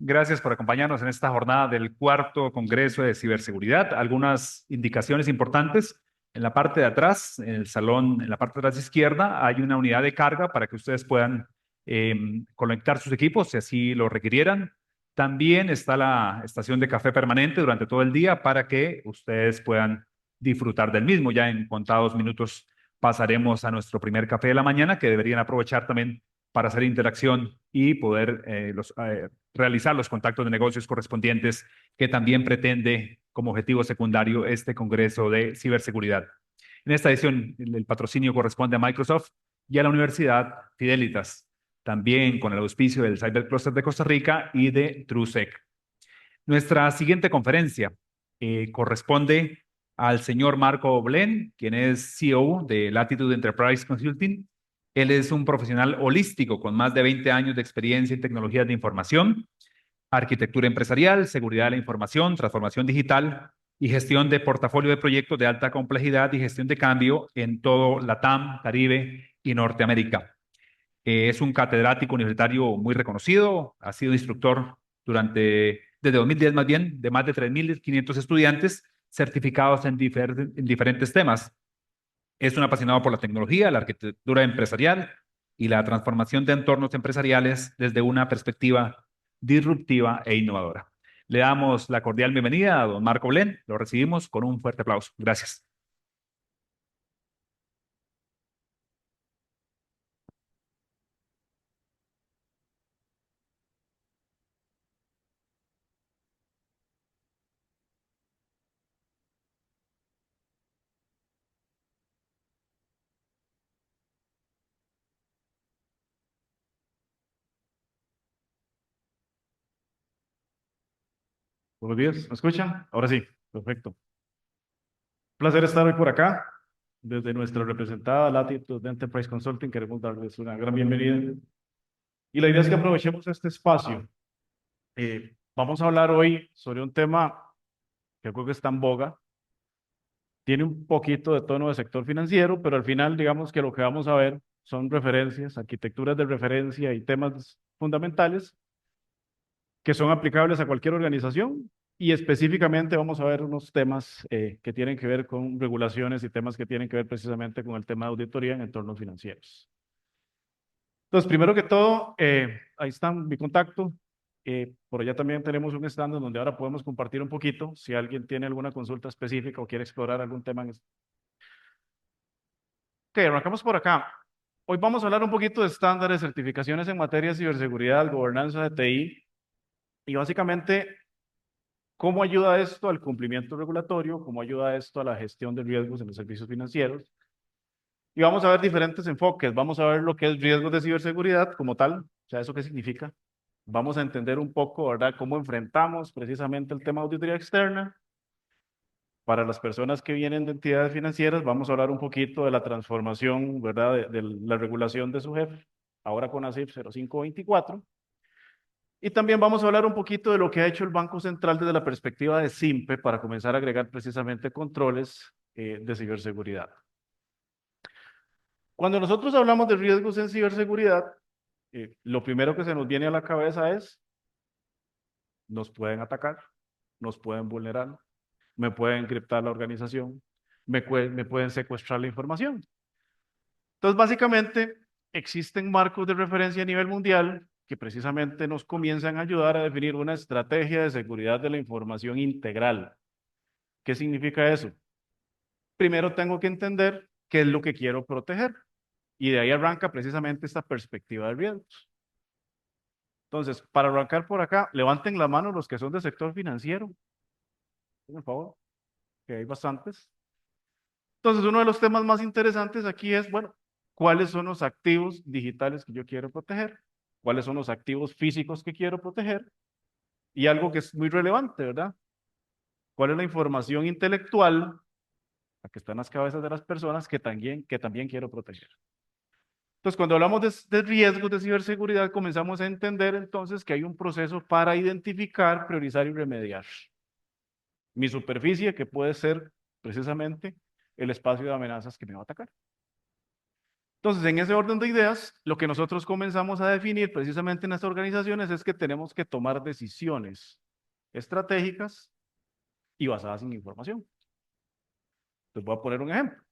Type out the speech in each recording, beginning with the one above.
Gracias por acompañarnos en esta jornada del cuarto Congreso de Ciberseguridad. Algunas indicaciones importantes. En la parte de atrás, en el salón, en la parte de atrás izquierda, hay una unidad de carga para que ustedes puedan conectar sus equipos si así lo requirieran. También está la estación de café permanente durante todo el día para que ustedes puedan disfrutar del mismo. Ya en contados minutos pasaremos a nuestro primer café de la mañana, que deberían aprovechar también para hacer interacción y poder realizar los contactos de negocios correspondientes que también pretende como objetivo secundario este Congreso de Ciberseguridad. En esta edición, el patrocinio corresponde a Microsoft y a la Universidad Fidelitas, también con el auspicio del Cybercluster de Costa Rica y de TrueSec. Nuestra siguiente conferencia corresponde al señor Marco Blen, quien es CEO de Latitude Enterprise Consulting. Él es un profesional holístico con más de 20 años de experiencia en tecnologías de información, arquitectura empresarial, seguridad de la información, transformación digital y gestión de portafolio de proyectos de alta complejidad y gestión de cambio en todo LATAM, Caribe y Norteamérica. Es un catedrático universitario muy reconocido, ha sido instructor desde 2010 más bien, de más de 3.500 estudiantes certificados en diferentes temas. Es un apasionado por la tecnología, la arquitectura empresarial y la transformación de entornos empresariales desde una perspectiva disruptiva e innovadora. Le damos la cordial bienvenida a don Marco Blen. Lo recibimos con un fuerte aplauso. Gracias. Buenos días, ¿me escuchan? Ahora sí, perfecto. Placer estar hoy por acá. Desde nuestra representada Latitude Enterprise Consulting queremos darles una gran bienvenida. Y la idea es que aprovechemos este espacio. Vamos a hablar hoy sobre un tema que creo que está en boga. Tiene un poquito de tono de sector financiero, pero al final digamos que lo que vamos a ver son referencias, arquitecturas de referencia y temas fundamentales que son aplicables a cualquier organización y específicamente vamos a ver unos temas que tienen que ver con regulaciones y temas que tienen que ver precisamente con el tema de auditoría en entornos financieros. Entonces, primero que todo, ahí está mi contacto. Por allá también tenemos un stand donde ahora podemos compartir un poquito si alguien tiene alguna consulta específica o quiere explorar algún tema. Ok, arrancamos por acá. Hoy vamos a hablar un poquito de estándares, certificaciones en materia de ciberseguridad, gobernanza de TI y básicamente ¿cómo ayuda esto al cumplimiento regulatorio? ¿Cómo ayuda esto a la gestión de riesgos en los servicios financieros? Y vamos a ver diferentes enfoques. Vamos a ver lo que es riesgos de ciberseguridad como tal, o sea, ¿eso qué significa? Vamos a entender un poco, ¿verdad?, cómo enfrentamos precisamente el tema de auditoría externa. Para las personas que vienen de entidades financieras, vamos a hablar un poquito de la transformación, ¿verdad?, de la regulación de su jefe, ahora con ASIF 0524. Y también vamos a hablar un poquito de lo que ha hecho el Banco Central desde la perspectiva de SIMPE para comenzar a agregar precisamente controles de ciberseguridad. Cuando nosotros hablamos de riesgos en ciberseguridad, lo primero que se nos viene a la cabeza es, nos pueden atacar, nos pueden vulnerar, me pueden encriptar la organización, me pueden secuestrar la información. Entonces, básicamente, existen marcos de referencia a nivel mundial que precisamente nos comienzan a ayudar a definir una estrategia de seguridad de la información integral. ¿Qué significa eso? Primero tengo que entender qué es lo que quiero proteger y de ahí arranca precisamente esta perspectiva de riesgos. Entonces, para arrancar por acá, levanten la mano los que son del sector financiero, por favor, que hay bastantes. Entonces, uno de los temas más interesantes aquí es, bueno, ¿cuáles son los activos digitales que yo quiero proteger? ¿Cuáles son los activos físicos que quiero proteger? Y algo que es muy relevante, ¿verdad? ¿Cuál es la información intelectual, la que está en las cabezas de las personas que también quiero proteger? Entonces, cuando hablamos de riesgos de ciberseguridad, comenzamos a entender entonces que hay un proceso para identificar, priorizar y remediar. Mi superficie, que puede ser precisamente el espacio de amenazas que me va a atacar. Entonces, en ese orden de ideas, lo que nosotros comenzamos a definir precisamente en las organizaciones es que tenemos que tomar decisiones estratégicas y basadas en información. Les voy a poner un ejemplo.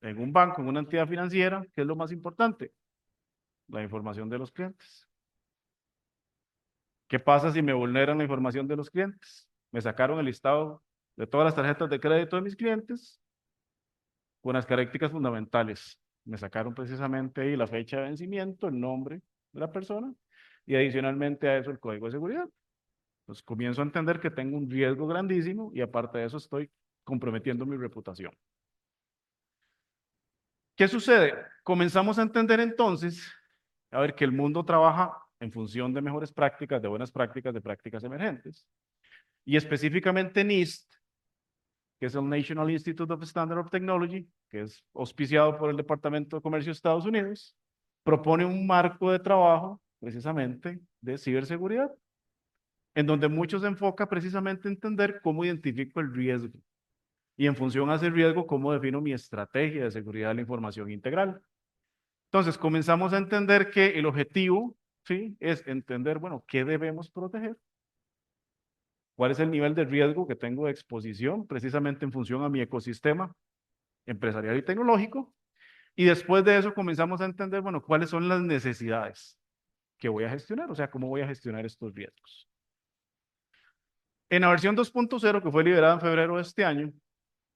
En un banco, en una entidad financiera, ¿qué es lo más importante? La información de los clientes. ¿Qué pasa si me vulneran la información de los clientes? Me sacaron el listado de todas las tarjetas de crédito de mis clientes con las características fundamentales. Me sacaron precisamente ahí la fecha de vencimiento, el nombre de la persona y adicionalmente a eso el código de seguridad. Entonces comienzo a entender que tengo un riesgo grandísimo y aparte de eso estoy comprometiendo mi reputación. ¿Qué sucede? Comenzamos a entender entonces, a ver, que el mundo trabaja en función de mejores prácticas, de buenas prácticas, de prácticas emergentes. Y específicamente NIST, que es el National Institute of Standards of Technology, que es auspiciado por el Departamento de Comercio de Estados Unidos, propone un marco de trabajo precisamente de ciberseguridad, en donde mucho se enfoca precisamente en entender cómo identifico el riesgo y en función a ese riesgo, cómo defino mi estrategia de seguridad de la información integral. Entonces, comenzamos a entender que el objetivo, ¿sí?, es entender, bueno, ¿qué debemos proteger? ¿Cuál es el nivel de riesgo que tengo de exposición precisamente en función a mi ecosistema empresarial y tecnológico? Y después de eso comenzamos a entender, bueno, cuáles son las necesidades que voy a gestionar, o sea, cómo voy a gestionar estos riesgos. En la versión 2.0, que fue liberada en febrero de este año,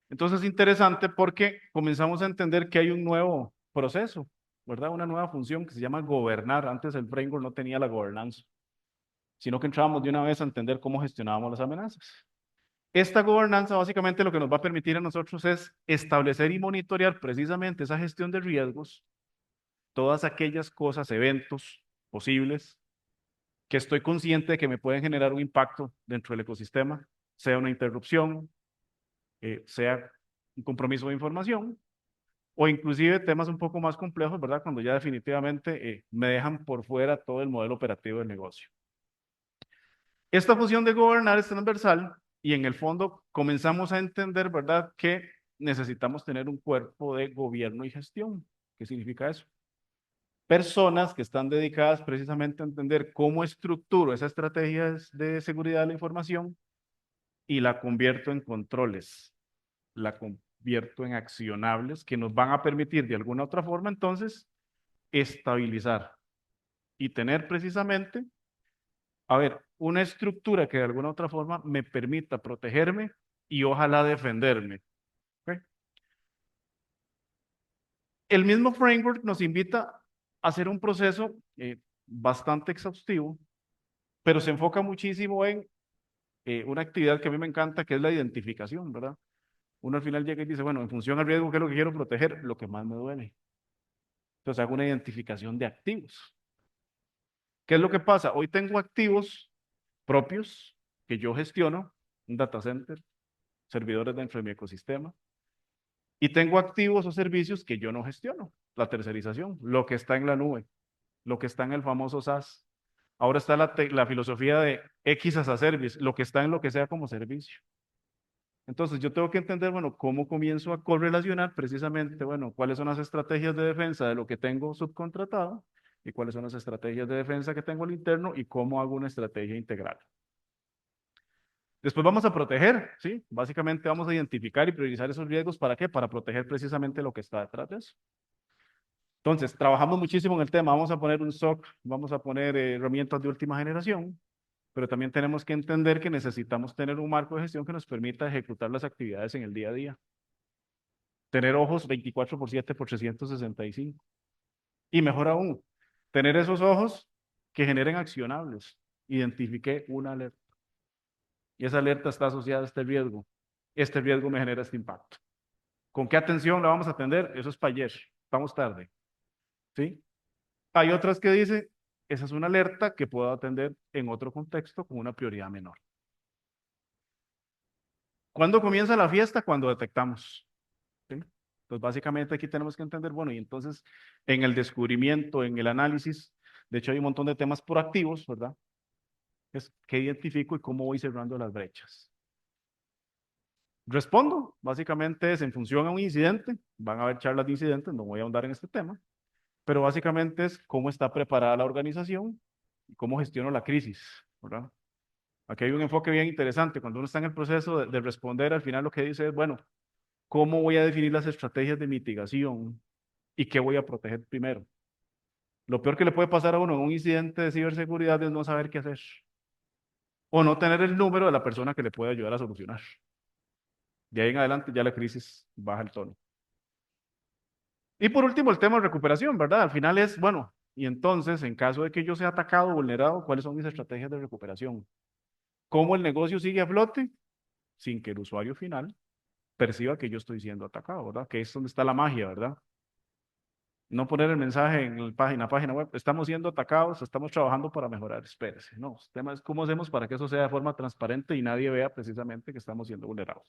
entonces es interesante porque comenzamos a entender que hay un nuevo proceso, ¿verdad? Una nueva función que se llama gobernar. Antes el framework no tenía la gobernanza, sino que entrábamos de una vez a entender cómo gestionábamos las amenazas. Esta gobernanza básicamente lo que nos va a permitir a nosotros es establecer y monitorear precisamente esa gestión de riesgos, todas aquellas cosas, eventos posibles que estoy consciente de que me pueden generar un impacto dentro del ecosistema, sea una interrupción, sea un compromiso de información, o inclusive temas un poco más complejos, ¿verdad? Cuando ya definitivamente me dejan por fuera todo el modelo operativo del negocio. Esta función de gobernar es transversal y en el fondo comenzamos a entender, ¿verdad?, que necesitamos tener un cuerpo de gobierno y gestión. ¿Qué significa eso? Personas que están dedicadas precisamente a entender cómo estructuro esas estrategias de seguridad de la información y la convierto en controles, la convierto en accionables que nos van a permitir de alguna otra forma entonces estabilizar y tener precisamente, a ver, una estructura que de alguna otra forma me permita protegerme y ojalá defenderme. ¿Ok? El mismo framework nos invita a hacer un proceso bastante exhaustivo, pero se enfoca muchísimo en una actividad que a mí me encanta, que es la identificación, ¿verdad? Uno al final llega y dice, bueno, en función al riesgo, ¿qué es lo que quiero proteger? Lo que más me duele. Entonces hago una identificación de activos. ¿Qué es lo que pasa? Hoy tengo activos propios que yo gestiono, un data center, servidores dentro de mi ecosistema, y tengo activos o servicios que yo no gestiono, la tercerización, lo que está en la nube, lo que está en el famoso SaaS. Ahora está la filosofía de X as a service, lo que está en lo que sea como servicio. Entonces yo tengo que entender, bueno, cómo comienzo a correlacionar precisamente, bueno, cuáles son las estrategias de defensa de lo que tengo subcontratado y cuáles son las estrategias de defensa que tengo al interno y cómo hago una estrategia integral. Después vamos a proteger, ¿sí? Básicamente vamos a identificar y priorizar esos riesgos. ¿Para qué? Para proteger precisamente lo que está detrás de eso. Entonces, trabajamos muchísimo en el tema. Vamos a poner un SOC, vamos a poner herramientas de última generación, pero también tenemos que entender que necesitamos tener un marco de gestión que nos permita ejecutar las actividades en el día a día. Tener ojos 24/7 por 365. Y mejor aún, tener esos ojos que generen accionables. Identifiqué una alerta. Y esa alerta está asociada a este riesgo. Este riesgo me genera este impacto. ¿Con qué atención la vamos a atender? Eso es para ayer. Estamos tarde. ¿Sí? Hay otras que dicen, esa es una alerta que puedo atender en otro contexto con una prioridad menor. ¿Cuándo comienza la fiesta? Cuando detectamos. ¿Sí? Entonces, básicamente aquí tenemos que entender, bueno, y entonces en el descubrimiento, en el análisis, de hecho hay un montón de temas proactivos, ¿verdad? Es qué identifico y cómo voy cerrando las brechas. Respondo, básicamente es en función a un incidente, van a haber charlas de incidentes, no voy a ahondar en este tema, pero básicamente es cómo está preparada la organización y cómo gestiono la crisis, ¿verdad? Aquí hay un enfoque bien interesante, cuando uno está en el proceso de responder, al final lo que dice es, bueno, ¿cómo voy a definir las estrategias de mitigación y qué voy a proteger primero? Lo peor que le puede pasar a uno en un incidente de ciberseguridad es no saber qué hacer o no tener el número de la persona que le puede ayudar a solucionar. De ahí en adelante ya la crisis baja el tono. Y por último, el tema de recuperación, ¿verdad? Al final es, bueno, y entonces, en caso de que yo sea atacado o vulnerado, ¿cuáles son mis estrategias de recuperación? ¿Cómo el negocio sigue a flote sin que el usuario final perciba que yo estoy siendo atacado, ¿verdad? Que es donde está la magia, ¿verdad? No poner el mensaje en la página web, estamos siendo atacados, estamos trabajando para mejorar, espérese. No, el tema es cómo hacemos para que eso sea de forma transparente y nadie vea precisamente que estamos siendo vulnerados.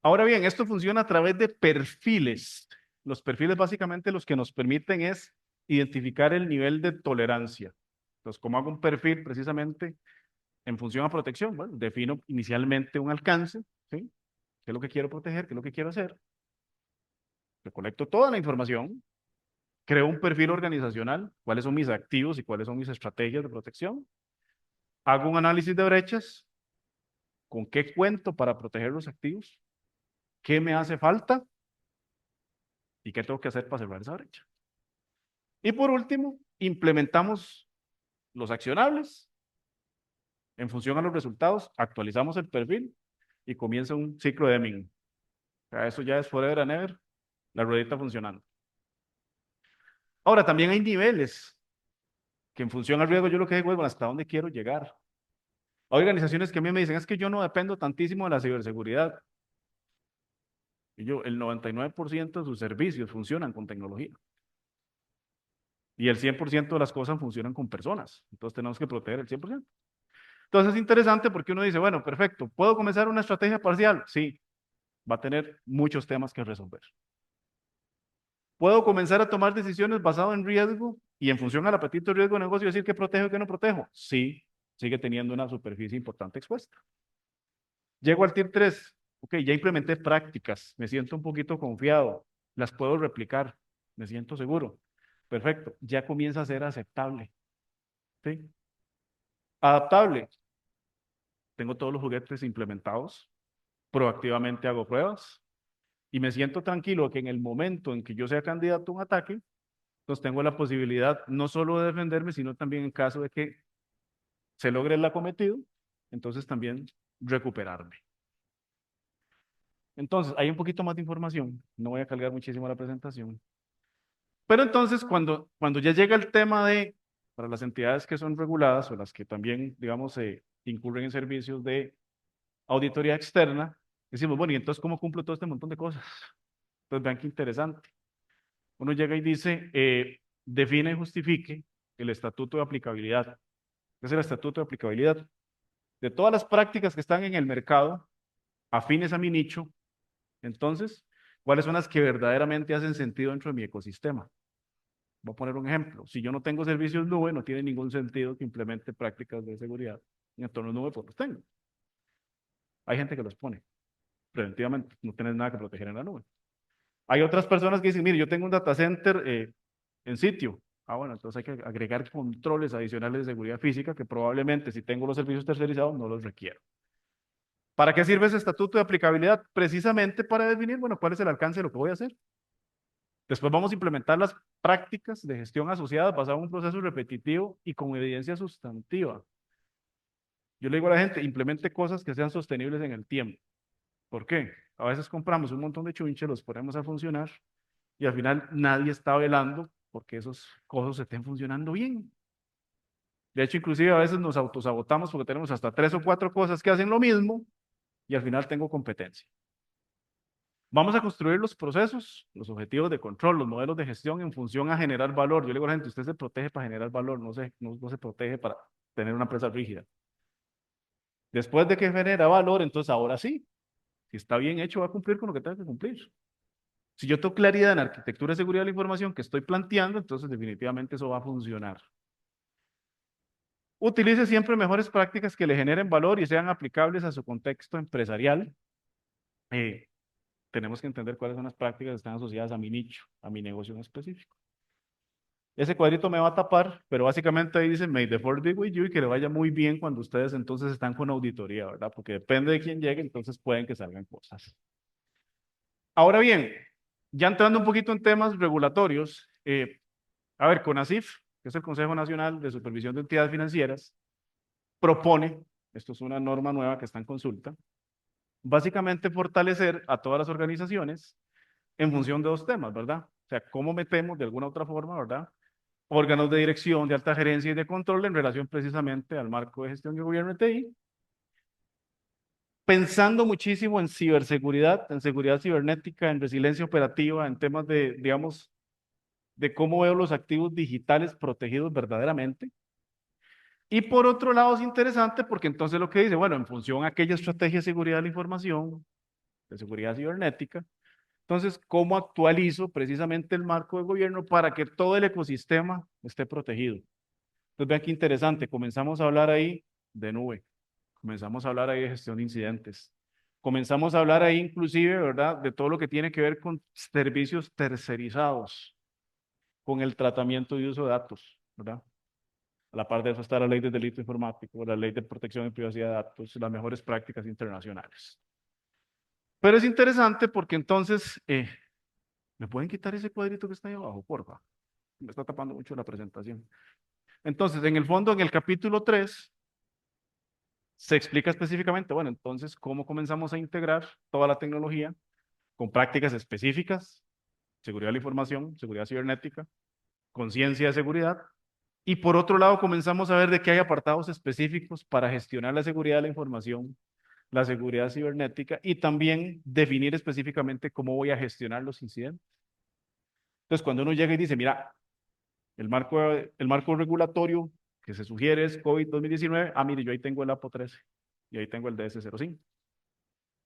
Ahora bien, esto funciona a través de perfiles. Los perfiles básicamente los que nos permiten es identificar el nivel de tolerancia. Entonces, ¿cómo hago un perfil precisamente en función a protección? Bueno, defino inicialmente un alcance, ¿sí? ¿Qué es lo que quiero proteger? ¿Qué es lo que quiero hacer? Recolecto toda la información, creo un perfil organizacional, cuáles son mis activos y cuáles son mis estrategias de protección. Hago un análisis de brechas, con qué cuento para proteger los activos, qué me hace falta y qué tengo que hacer para cerrar esa brecha. Y por último, implementamos los accionables en función a los resultados, actualizamos el perfil y comienza un ciclo de Deming. O sea, eso ya es forever and ever, la ruedita funcionando. Ahora, también hay niveles que en función al riesgo yo lo que digo es, bueno, ¿hasta dónde quiero llegar? Hay organizaciones que a mí me dicen, es que yo no dependo tantísimo de la ciberseguridad. Y yo, el 99% de sus servicios funcionan con tecnología. Y el 100% de las cosas funcionan con personas. Entonces tenemos que proteger el 100%. Entonces es interesante porque uno dice, bueno, perfecto, ¿puedo comenzar una estrategia parcial? Sí, va a tener muchos temas que resolver. ¿Puedo comenzar a tomar decisiones basadas en riesgo y en función al apetito de riesgo de negocio decir qué protejo y qué no protejo? Sí, sigue teniendo una superficie importante expuesta. Llego al tier 3. Ok, ya implementé prácticas, me siento un poquito confiado, las puedo replicar, me siento seguro. Perfecto, ya comienza a ser aceptable. ¿Sí? Adaptable, tengo todos los juguetes implementados, proactivamente hago pruebas y me siento tranquilo que en el momento en que yo sea candidato a un ataque, pues tengo la posibilidad no solo de defenderme, sino también en caso de que se logre el acometido, entonces también recuperarme. Entonces, hay un poquito más de información, no voy a cargar muchísimo la presentación. Pero entonces, cuando ya llega el tema de, para las entidades que son reguladas o las que también, digamos, incurren en servicios de auditoría externa, decimos, bueno, ¿y entonces cómo cumplo todo este montón de cosas? Entonces, vean qué interesante. Uno llega y dice, define y justifique el estatuto de aplicabilidad. ¿Qué es el estatuto de aplicabilidad? De todas las prácticas que están en el mercado, afines a mi nicho, entonces, ¿cuáles son las que verdaderamente hacen sentido dentro de mi ecosistema? Voy a poner un ejemplo. Si yo no tengo servicios nube, no tiene ningún sentido que implemente prácticas de seguridad en entornos nube, pues los tengo. Hay gente que los pone. Preventivamente, no tienes nada que proteger en la nube. Hay otras personas que dicen, mire, yo tengo un data center en sitio. Ah, bueno, entonces hay que agregar controles adicionales de seguridad física que probablemente si tengo los servicios tercerizados no los requiero. ¿Para qué sirve ese estatuto de aplicabilidad? Precisamente para definir, bueno, cuál es el alcance de lo que voy a hacer. Después vamos a implementar las prácticas de gestión asociadas basadas en un proceso repetitivo y con evidencia sustantiva. Yo le digo a la gente, implemente cosas que sean sostenibles en el tiempo. ¿Por qué? A veces compramos un montón de chunches, los ponemos a funcionar y al final nadie está velando porque esos cosas estén funcionando bien. De hecho, inclusive a veces nos autosabotamos porque tenemos hasta 3 o 4 cosas que hacen lo mismo y al final tengo competencia. Vamos a construir los procesos, los objetivos de control, los modelos de gestión en función a generar valor. Yo le digo a la gente, usted se protege para generar valor, no se protege para tener una empresa rígida. Después de que genera valor, entonces ahora sí, si está bien hecho, va a cumplir con lo que tenga que cumplir. Si yo tengo claridad en arquitectura de seguridad de la información que estoy planteando, entonces definitivamente eso va a funcionar. Utilice siempre mejores prácticas que le generen valor y sean aplicables a su contexto empresarial. Eh, Tenemos que entender cuáles son las prácticas que están asociadas a mi nicho, a mi negocio en específico. Ese cuadrito me va a tapar, pero básicamente ahí dice, may the force be with you, y que le vaya muy bien cuando ustedes entonces están con auditoría, ¿verdad? Porque depende de quién llegue, entonces pueden que salgan cosas. Ahora bien, ya entrando un poquito en temas regulatorios, a ver, CONACYF, que es el Consejo Nacional de Supervisión de Entidades Financieras, propone, esto es una norma nueva que está en consulta, básicamente fortalecer a todas las organizaciones en función de dos temas, ¿verdad? O sea, cómo metemos de alguna u otra forma, ¿verdad? Órganos de dirección, de alta gerencia y de control en relación precisamente al marco de gestión de gobierno de TI, pensando muchísimo en ciberseguridad, en seguridad cibernética, en resiliencia operativa, en temas de, digamos, de cómo veo los activos digitales protegidos verdaderamente. Y por otro lado es interesante porque entonces lo que dice, bueno, en función a aquella estrategia de seguridad de la información, de seguridad cibernética, entonces, ¿cómo actualizo precisamente el marco de gobierno para que todo el ecosistema esté protegido? Entonces, vean qué interesante, comenzamos a hablar ahí de nube, comenzamos a hablar ahí de gestión de incidentes, comenzamos a hablar ahí inclusive, ¿verdad?, de todo lo que tiene que ver con servicios tercerizados, con el tratamiento y uso de datos, ¿verdad? A la par de eso está la ley de delito informático, la ley de protección de privacidad de datos, las mejores prácticas internacionales. Pero es interesante porque entonces, ¿me pueden quitar ese cuadrito que está ahí abajo, porfa? Me está tapando mucho la presentación. Entonces, en el fondo, en el capítulo 3, se explica específicamente, bueno, entonces, cómo comenzamos a integrar toda la tecnología con prácticas específicas, seguridad de la información, seguridad cibernética, conciencia de seguridad. Y por otro lado, comenzamos a ver de que hay apartados específicos para gestionar la seguridad de la información, la seguridad cibernética y también definir específicamente cómo voy a gestionar los incidentes. Entonces, cuando uno llega y dice, mira, el marco regulatorio que se sugiere es COVID 2019, mire, yo ahí tengo el APO 13 y ahí tengo el DS05,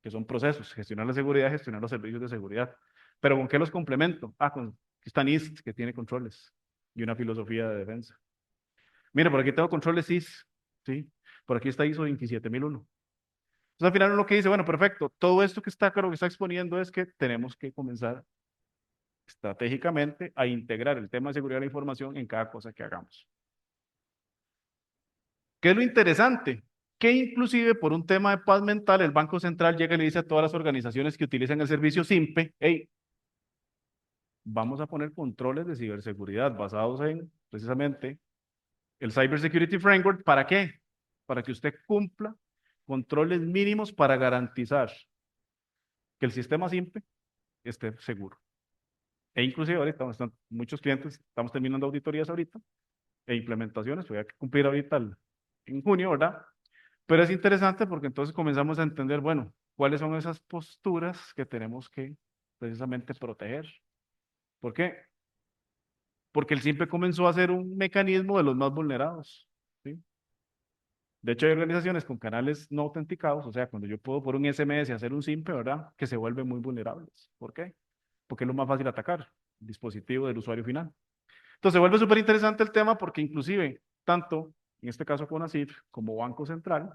que son procesos, gestionar la seguridad, gestionar los servicios de seguridad. Pero ¿con qué los complemento? Con aquí está NIST, que tiene controles y una filosofía de defensa. Mira, por aquí tengo controles IS, ¿sí? Por aquí está ISO 27001. Entonces al final uno que dice, bueno, perfecto, todo esto que está, claro, que está exponiendo es que tenemos que comenzar estratégicamente a integrar el tema de seguridad de la información en cada cosa que hagamos. ¿Qué es lo interesante? Que inclusive por un tema de paz mental, el Banco Central llega y le dice a todas las organizaciones que utilizan el servicio SIMPE, hey, vamos a poner controles de ciberseguridad basados en precisamente el Cyber Security Framework. ¿Para qué? Para que usted cumpla controles mínimos para garantizar que el sistema SIMPE esté seguro. E inclusive ahorita están muchos clientes, estamos terminando auditorías ahorita e implementaciones, voy a cumplir ahorita en junio, ¿verdad? Pero es interesante porque entonces comenzamos a entender, bueno, cuáles son esas posturas que tenemos que precisamente proteger. ¿Por qué? Porque el SIMPE comenzó a ser un mecanismo de los más vulnerados, ¿sí? De hecho, hay organizaciones con canales no autenticados, o sea, cuando yo puedo por un SMS hacer un SIMPE, ¿verdad? Que se vuelven muy vulnerables. ¿Por qué? Porque es lo más fácil atacar, el dispositivo del usuario final. Entonces, se vuelve súper interesante el tema porque inclusive, tanto en este caso CONACYT como Banco Central,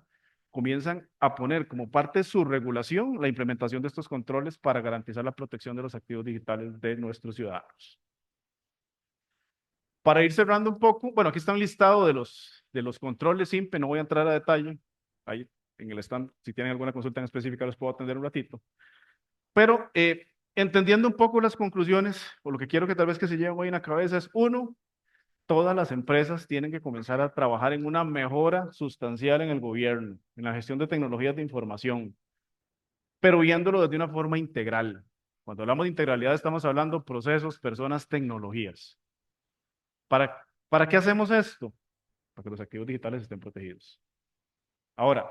comienzan a poner como parte de su regulación la implementación de estos controles para garantizar la protección de los activos digitales de nuestros ciudadanos. Para ir cerrando un poco, bueno, aquí está un listado de los controles SIMPE, no voy a entrar a detalle, ahí en el stand, si tienen alguna consulta en específica los puedo atender un ratito, pero entendiendo un poco las conclusiones, o lo que quiero que tal vez que se lleven hoy en la cabeza es, uno, todas las empresas tienen que comenzar a trabajar en una mejora sustancial en el gobierno, en la gestión de tecnologías de información, pero viéndolo desde una forma integral. Cuando hablamos de integralidad estamos hablando procesos, personas, tecnologías. ¿Para qué hacemos esto? Para que los activos digitales estén protegidos. Ahora,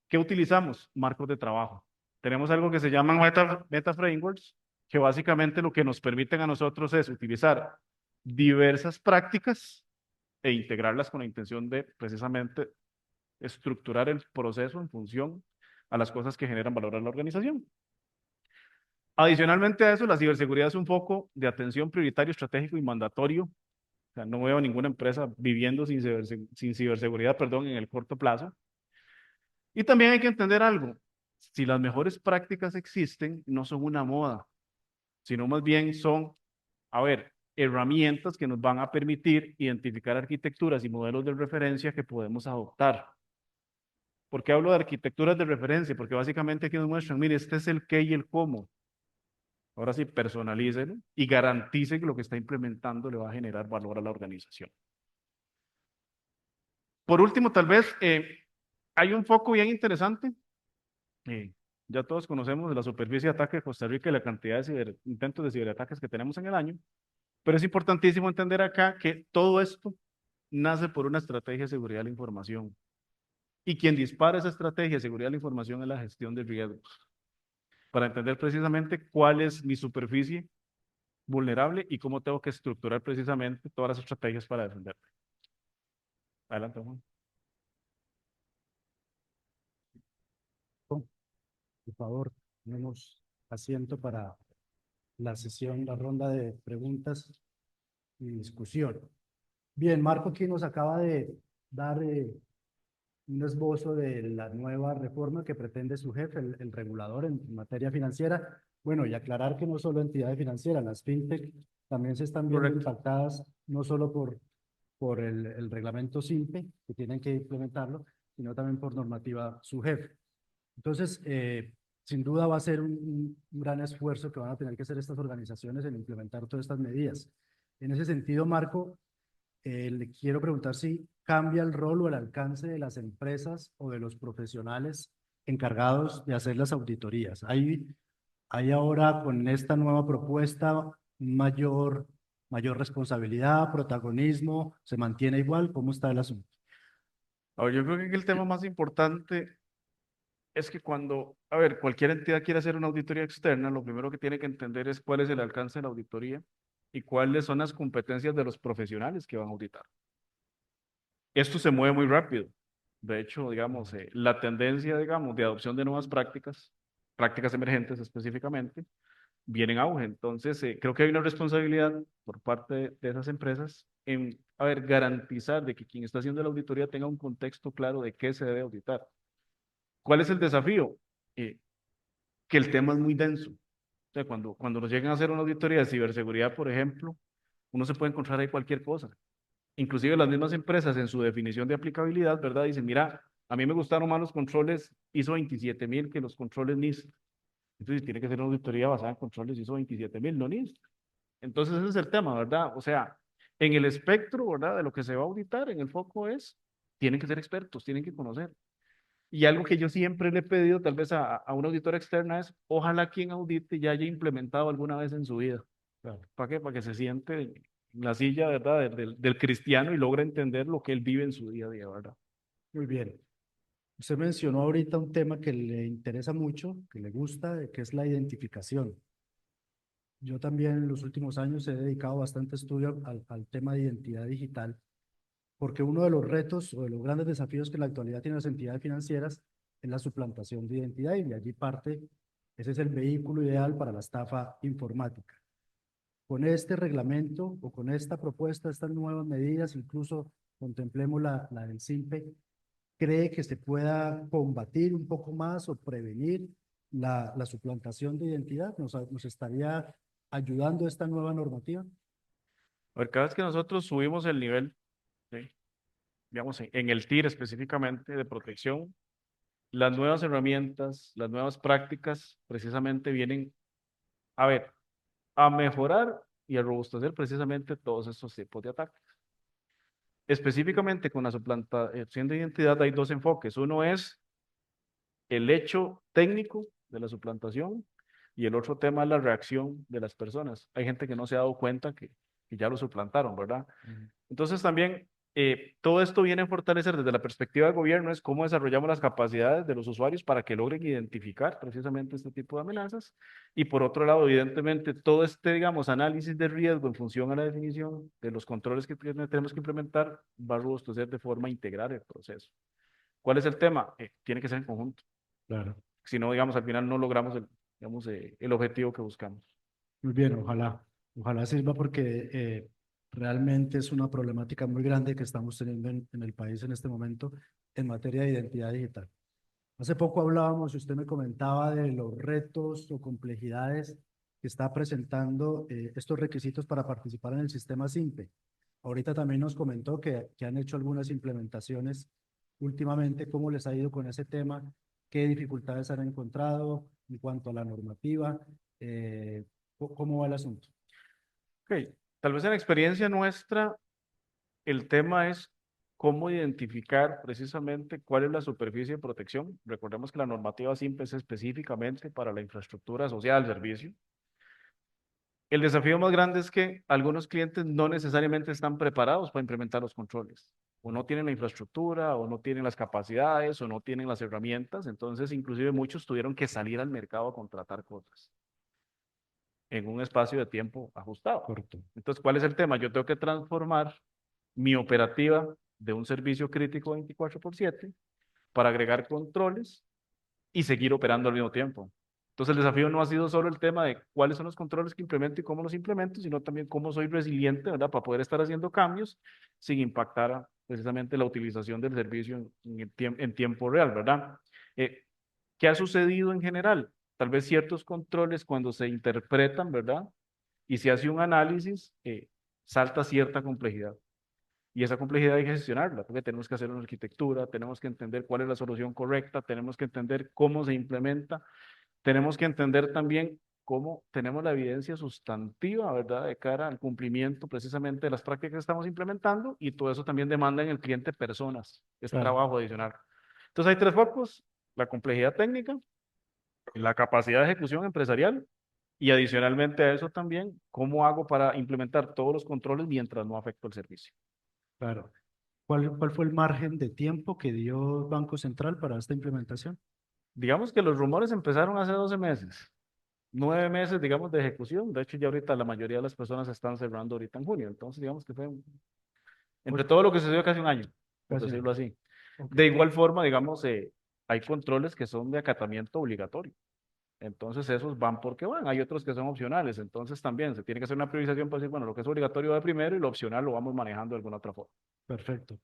¿qué utilizamos? Marcos de trabajo. Tenemos algo que se llaman meta frameworks, que básicamente lo que nos permiten a nosotros es utilizar diversas prácticas e integrarlas con la intención de precisamente estructurar el proceso en función a las cosas que generan valor a la organización. Adicionalmente a eso, la ciberseguridad es un foco de atención prioritario, estratégico y mandatorio sea, no veo ninguna empresa viviendo sin ciberseguridad, perdón, en el corto plazo. Y también hay que entender algo. Si las mejores prácticas existen, no son una moda, sino más bien son, a ver, herramientas que nos van a permitir identificar arquitecturas y modelos de referencia que podemos adoptar. ¿Por qué hablo de arquitecturas de referencia? Porque básicamente aquí nos muestran, mire, este es el qué y el cómo. Ahora sí, personalícelo y garantice que lo que está implementando le va a generar valor a la organización. Por último, tal vez hay un foco bien interesante. eh, ya todos conocemos de la superficie de ataque de Costa Rica y la cantidad de intentos de ciberataques que tenemos en el año, pero es importantísimo entender acá que todo esto nace por una estrategia de seguridad de la información. Y quien dispara esa estrategia de seguridad de la información es la gestión de riesgos, para entender precisamente cuál es mi superficie vulnerable y cómo tengo que estructurar precisamente todas las estrategias para defenderme. Adelante, Juan. Por favor, tenemos asiento para la sesión, la ronda de preguntas y discusión. Bien, Marco aquí nos acaba de dar un esbozo de la nueva reforma que pretende su jefe, el regulador en materia financiera. Bueno, y aclarar que no solo entidades financieras, las fintech también se están viendo Correcto. impactadas no solo por el reglamento SIMPE, que tienen que implementarlo, sino también por normativa su jefe. Entonces, sin duda va a ser un gran esfuerzo que van a tener que hacer estas organizaciones en implementar todas estas medidas. En ese sentido, Marco, le quiero preguntar si cambia el rol o el alcance de las empresas o de los profesionales encargados de hacer las auditorías. ¿Hay ahora con esta nueva propuesta mayor responsabilidad, protagonismo? ¿Se mantiene igual? ¿Cómo está el asunto? Ahora, yo creo que el tema más importante es que cuando, a ver, cualquier entidad quiere hacer una auditoría externa, lo primero que tiene que entender es cuál es el alcance de la auditoría y cuáles son las competencias de los profesionales que van a auditar. Esto se mueve muy rápido. De hecho, digamos, la tendencia, digamos, de adopción de nuevas prácticas, prácticas emergentes específicamente, viene en auge. Entonces, creo que hay una responsabilidad por parte de esas empresas en, a ver, garantizar de que quien está haciendo la auditoría tenga un contexto claro de qué se debe auditar. ¿Cuál es el desafío? Eh, que el tema es muy denso. O sea, cuando nos llegan a hacer una auditoría de ciberseguridad, por ejemplo, uno se puede encontrar ahí cualquier cosa. Inclusive las mismas empresas en su definición de aplicabilidad, ¿verdad? Dicen, mira, a mí me gustaron más los controles ISO 27000 que los controles NIST. Entonces tiene que ser una auditoría basada en controles ISO 27000, no NIST. Entonces ese es el tema, ¿verdad? O sea, en el espectro, ¿verdad? De lo que se va a auditar, en el foco es, tienen que ser expertos, tienen que conocer. Y algo que yo siempre le he pedido tal vez a una auditora externa es, ojalá quien audite ya haya implementado alguna vez en su vida. Claro. ¿Para qué? Para que se siente en la silla, ¿verdad? Del cristiano y logre entender lo que él vive en su día a día, ¿verdad? Muy bien. Usted mencionó ahorita un tema que le interesa mucho, que le gusta, que es la identificación. Yo también en los últimos años he dedicado bastante estudio al tema de identidad digital, porque uno de los retos o de los grandes desafíos que en la actualidad tienen las entidades financieras es la suplantación de identidad y de allí parte, ese es el vehículo ideal para la estafa informática. Con este reglamento o con esta propuesta, estas nuevas medidas, incluso contemplemos la del SIMPE, ¿cree que se pueda combatir un poco más o prevenir la suplantación de identidad? ¿Nos estaría ayudando esta nueva normativa? A ver, cada vez que nosotros subimos el nivel, ¿sí? Digamos, en el TIR específicamente de protección, las nuevas herramientas, las nuevas prácticas precisamente vienen, a ver, a mejorar y a robustecer precisamente todos estos tipos de ataques. Específicamente con la suplantación de identidad hay dos enfoques. Uno es el hecho técnico de la suplantación y el otro tema es la reacción de las personas. Hay gente que no se ha dado cuenta que ya lo suplantaron, ¿verdad? Entonces también todo esto viene a fortalecer desde la perspectiva del gobierno es cómo desarrollamos las capacidades de los usuarios para que logren identificar precisamente este tipo de amenazas. Y por otro lado, evidentemente, todo este, digamos, análisis de riesgo en función a la definición de los controles que tenemos que implementar va a robustecer de forma integral el proceso. ¿Cuál es el tema? Tiene que ser en conjunto. Claro. Si no, digamos, al final no logramos digamos, el objetivo que buscamos. Muy bien, ojalá sirva porque realmente es una problemática muy grande que estamos teniendo en el país en este momento en materia de identidad digital. Hace poco hablábamos y usted me comentaba de los retos o complejidades que está presentando estos requisitos para participar en el sistema SIMPE. Ahorita también nos comentó que han hecho algunas implementaciones últimamente. ¿Cómo les ha ido con ese tema? ¿Qué dificultades han encontrado en cuanto a la normativa? ¿Cómo va el asunto? Ok, tal vez en la experiencia nuestra, el tema es cómo identificar precisamente cuál es la superficie de protección. Recordemos que la normativa SIMPE es específicamente para la infraestructura social del servicio. El desafío más grande es que algunos clientes no necesariamente están preparados para implementar los controles. O no tienen la infraestructura, o no tienen las capacidades, o no tienen las herramientas. Entonces, inclusive muchos tuvieron que salir al mercado a contratar cosas en un espacio de tiempo ajustado. Correcto. Entonces, ¿cuál es el tema? Yo tengo que transformar mi operativa de un servicio crítico 24/7 para agregar controles y seguir operando al mismo tiempo. Entonces el desafío no ha sido solo el tema de cuáles son los controles que implemento y cómo los implemento, sino también cómo soy resiliente, ¿verdad? Para poder estar haciendo cambios sin impactar precisamente la utilización del servicio en tiempo real, ¿verdad? Eh, ¿Qué ha sucedido en general? Tal vez ciertos controles cuando se interpretan, ¿verdad? Y se hace un análisis, salta cierta complejidad. Y esa complejidad hay que gestionarla, porque tenemos que hacer una arquitectura, tenemos que entender cuál es la solución correcta, tenemos que entender cómo se implementa, tenemos que entender también cómo tenemos la evidencia sustantiva, ¿verdad?, de cara al cumplimiento precisamente de las prácticas que estamos implementando, y todo eso también demanda en el cliente personas, es Claro. trabajo adicional. Entonces hay tres focos: la complejidad técnica, la capacidad de ejecución empresarial, y adicionalmente a eso también, cómo hago para implementar todos los controles mientras no afecto el servicio. Claro. ¿Cuál fue el margen de tiempo que dio Banco Central para esta implementación? Digamos que los rumores empezaron hace 12 meses, 9 meses, digamos, de ejecución. De hecho, ya ahorita la mayoría de las personas están cerrando ahorita en junio. Entonces, digamos que fue entre Ocho, todo lo que sucedió casi un año, por casi un decirlo año. así. Ok. De igual forma, digamos, hay controles que son de acatamiento obligatorio. Entonces, esos van porque van. Hay otros que son opcionales. Entonces, también se tiene que hacer una priorización para decir, bueno, lo que es obligatorio va primero y lo opcional lo vamos manejando de alguna otra forma. Perfecto.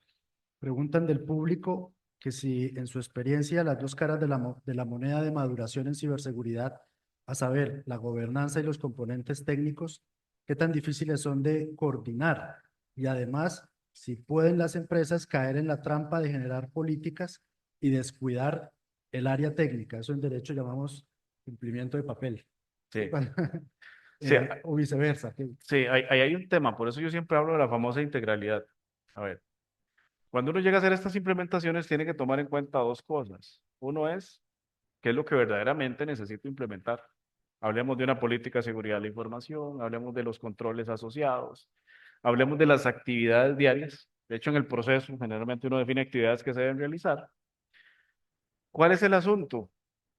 Preguntan del público que si en su experiencia las dos caras de la moneda de maduración en ciberseguridad, a saber, la gobernanza y los componentes técnicos, qué tan difíciles son de coordinar y además si pueden las empresas caer en la trampa de generar políticas y descuidar el área técnica. Eso en derecho llamamos cumplimiento de papel. Sí. Sí, O viceversa. sí, hay un tema, por eso yo siempre hablo de la famosa integralidad. A ver, cuando uno llega a hacer estas implementaciones, tiene que tomar en cuenta dos cosas. Uno es qué es lo que verdaderamente necesito implementar. Hablemos de una política de seguridad de la información, hablemos de los controles asociados, hablemos de las actividades diarias. De hecho, en el proceso, generalmente uno define actividades que se deben realizar. ¿Cuál es el asunto?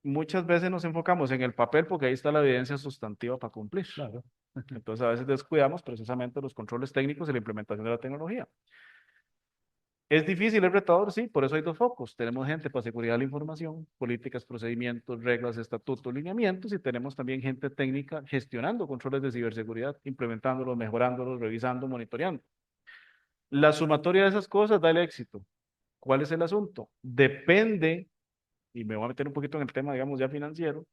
Muchas veces nos enfocamos en el papel porque ahí está la evidencia sustantiva para cumplir. Claro. Entonces, a veces descuidamos precisamente los controles técnicos y la implementación de la tecnología. ¿Es difícil, es retador? Sí, por eso hay dos focos. Tenemos gente para seguridad de la información, políticas, procedimientos, reglas, estatutos, lineamientos, y tenemos también gente técnica gestionando controles de ciberseguridad, implementándolos, mejorándolos, revisando, monitoreando. La sumatoria de esas cosas da el éxito. ¿Cuál es el asunto? Depende, y me voy a meter un poquito en el tema, digamos, ya financiero,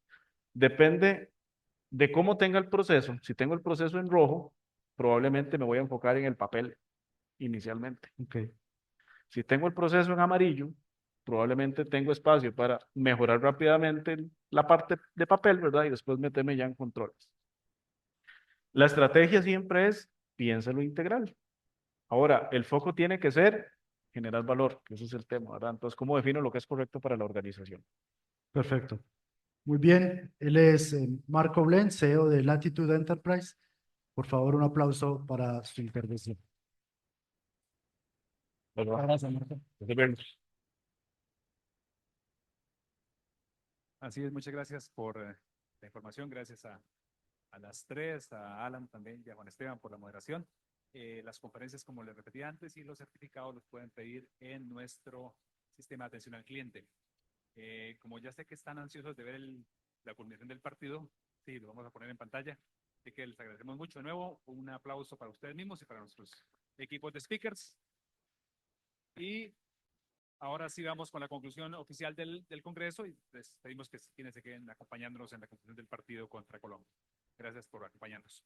depende de cómo tenga el proceso. Si tengo el proceso en rojo, probablemente me voy a enfocar en el papel inicialmente. Ok. Si tengo el proceso en amarillo, probablemente tengo espacio para mejorar rápidamente la parte de papel, ¿verdad? Y después meterme ya en controles. La estrategia siempre es, piénsalo integral. Ahora, el foco tiene que ser generar valor, que ese es el tema, ¿verdad? Entonces, ¿cómo defino lo que es correcto para la organización? Perfecto. Muy bien. Él es Marco Blen, CEO de Latitude Enterprise. Por favor, un aplauso para su intervención. ¿Verdad? Gracias, Marco. Así es, muchas gracias por la información, gracias a las tres, a Alan también y a Juan Esteban por la moderación. Las conferencias, como les repetí antes, y los certificados los pueden pedir en nuestro sistema de atención al cliente. Como ya sé que están ansiosos de ver la culminación del partido, sí, lo vamos a poner en pantalla. Así que les agradecemos mucho de nuevo. Un aplauso para ustedes mismos y para nuestros equipos de speakers. Y ahora sí vamos con la conclusión oficial del Congreso y les pedimos que quienes se queden acompañándonos en la conclusión del partido contra Colombia. Gracias por acompañarnos.